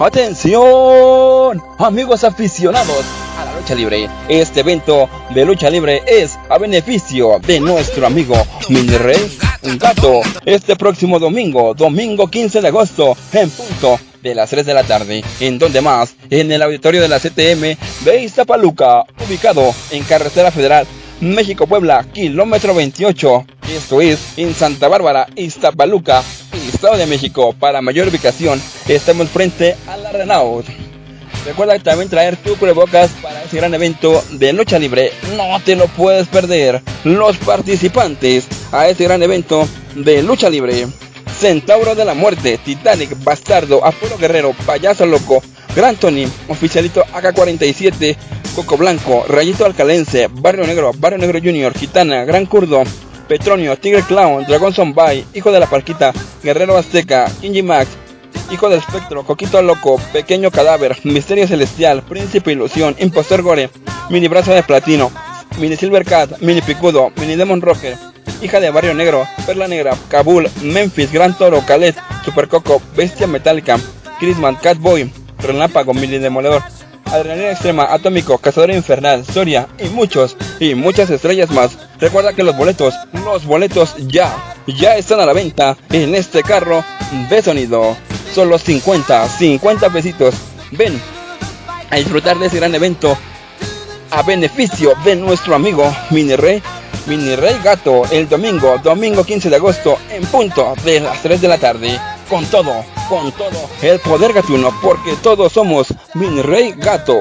Atención, amigos aficionados a la lucha libre. Este evento de lucha libre es a beneficio de nuestro amigo Mini Rey Gato. Este próximo domingo 15 de agosto, en punto de las 3 de la tarde. ¿En donde más? En el auditorio de la CTM de Iztapaluca, ubicado en Carretera Federal México-Puebla, kilómetro 28. Esto es en Santa Bárbara, Iztapaluca, Estado de México. Para mayor ubicación, estamos frente a la Renault. Recuerda también traer tu cubrebocas para este gran evento de lucha libre. No te lo puedes perder. Los participantes a este gran evento de lucha libre: Centauro de la Muerte, Titanic, Bastardo, Apolo Guerrero, Payaso Loco, Gran Tony, Oficialito AK-47, Coco Blanco, Rayito Alcalense, Barrio Negro Junior, Gitana, Gran Curdo, Petronio, Tigre Clown, Dragón Zombie, Hijo de la Parquita, Guerrero Azteca, Inji Max, Hijo del Espectro, Coquito Loco, Pequeño Cadáver, Misterio Celestial, Príncipe Ilusión, Impostor Gore, Mini Brazo de Platino, Mini Silver Cat, Mini Picudo, Mini Demon Roger, Hija de Barrio Negro, Perla Negra, Kabul, Memphis, Gran Toro, Calet, Super Coco, Bestia Metálica, Chrisman, Catboy, Relámpago, Mini Demoledor, Adrenalina Extrema, Atómico, Cazador Infernal, Soria y muchas estrellas más. Recuerda que los boletos ya están a la venta en este carro de sonido. Solo 50 pesitos. Ven a disfrutar de ese gran evento a beneficio de nuestro amigo Mini Rey Gato, el domingo 15 de agosto, en punto de las 3 de la tarde. Con todo el poder gatuno, porque todos somos Mini Rey Gato.